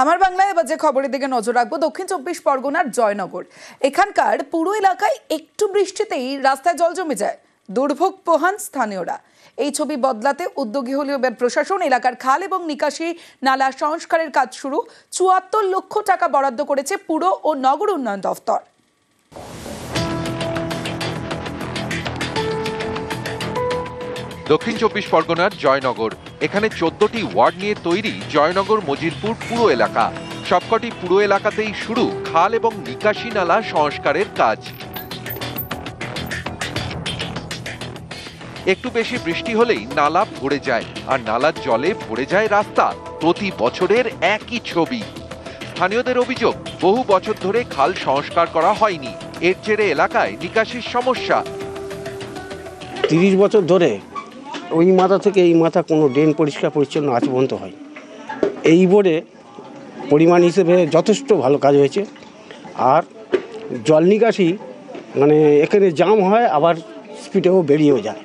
আমার বাংলায় এবার যে খবরের দিকে নজর রাখবো দক্ষিণ চব্বিশ পরগনার জয়নগর। এখানকার পুরো এলাকায় একটু বৃষ্টিতেই রাস্তায় জল জমে যায়, দুর্ভোগ পোহান স্থানীয়রা। এই ছবি বদলাতে উদ্যোগী হল এবার প্রশাসন। এলাকার খাল এবং নিকাশি নালা সংস্কারের কাজ শুরু। ৭৪ লক্ষ টাকা বরাদ্দ করেছে পুর ও নগর উন্নয়ন দফতর। দক্ষিণ চব্বিশ পরগনার জয়নগর, এখানে 14টি ওয়ার্ড নিয়ে তৈরি জয়নগর মজিরপুর পুরো এলাকা। সবকটি পুরো এলাকাতেই শুরু খাল এবং নিকাশি নালা সংস্কারের কাজ। একটু বেশি বৃষ্টি হলেই নালা ভরে যায়, আর নালার জলে ভরে যায় রাস্তা। প্রতি বছরের একই ছবি। স্থানীয়দের অভিযোগ, বহু বছর ধরে খাল সংস্কার করা হয়নি। এর জেরে এলাকায় নিকাশির সমস্যা। 30 বছর ধরে ওই মাথা থেকে এই মাথা কোনো ড্রেন পরিষ্কার পরিচ্ছন্ন আজ পর্যন্ত হয়। এই বোর্ডে পরিমাণ হিসেবে যথেষ্ট ভালো কাজ হয়েছে। আর জল নিকাশি মানে এখানে জাম হয়, আবার স্পিডেও বেরিয়েও যায়।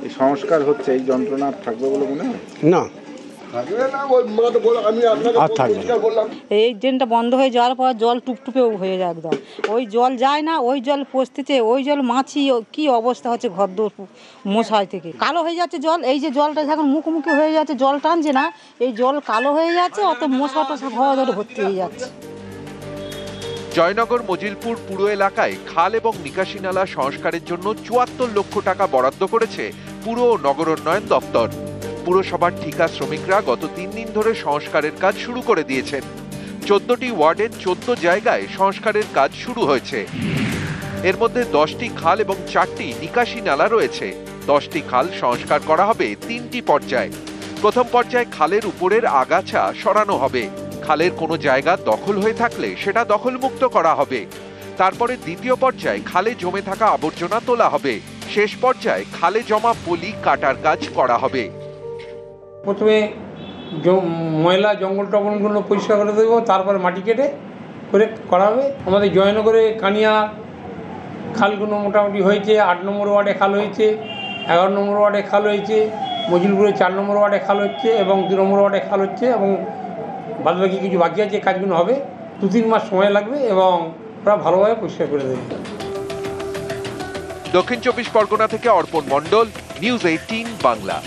এই সংস্কার হচ্ছে, এই যন্ত্রণা থাকবে বলে মনে হয় না, আর থাকবে না। এই ড্রেনটা বন্ধ হয়ে যাওয়ার পর জল টুপটুপেও হয়ে যায় একদম। ওই জল যায় না, ওই জল পচতেছে, ওই জল মাছি কি অবস্থা হচ্ছে, ঘরদোর মশাই থেকে কালো হয়ে যাচ্ছে জল। এই যে জলটা এখন মুখোমুখি হয়ে যাচ্ছে, জল টানছে না, এই জল কালো হয়ে যাচ্ছে, অত মশা টশা ঘর ধরে ভর্তি হয়ে যাচ্ছে। জয়নগর মজিলপুর পুরো এলাকায় খাল এবং নিকাশি নালা সংস্কারের জন্য ৭৪ লক্ষ টাকা বরাদ্দ করেছে পুর ও নগর উন্নয়ন দপ্তর। পুরসভার ঠিকা শ্রমিকরা গত 3 দিন ধরে সংস্কারের কাজ শুরু করে দিয়েছেন। 14টি ওয়ার্ডের 14 জায়গায় সংস্কারের কাজ শুরু হয়েছে। এর মধ্যে 10টি খাল এবং 4টি নিকাশি নালা রয়েছে। 10টি খাল সংস্কার করা হবে 3টি পর্যায়ে। প্রথম পর্যায়ে খালের উপরের আগাছা সরানো হবে। খালের কোনো জায়গা দখল হয়ে থাকলে সেটা দখলমুক্ত করা হবে। তারপরে দ্বিতীয় পর্যায়ে খালে জমে থাকা আবর্জনা তোলা হবে। শেষ পর্যায়ে খালে জমা পলি কাটার কাজ করা হবে। প্রথমে ময়লা জঙ্গল টঙ্গলগুলো পরিষ্কার করে দেবো, তারপরে মাটি কেটে করে করা হবে। আমাদের জয়নগরে কানিয়া খালগুলো মোটামুটি হয়েছে। 8 নম্বর ওয়ার্ডে খাল হয়েছে, 11 নম্বর ওয়ার্ডে খাল হয়েছে, মজিলপুরে 4 নম্বর ওয়ার্ডে খাল হচ্ছে এবং 2 নম্বর ওয়ার্ডে খাল হচ্ছে, এবং বাদবাকি কিছু বাকি আছে। কাজগুলো হবে, 2-3 মাস সময় লাগবে এবং ওরা ভালোভাবে পরিষ্কার করে দেবে। দক্ষিণ চব্বিশ পরগনা থেকে অর্পণ মণ্ডল, নিউজ 18 বাংলা।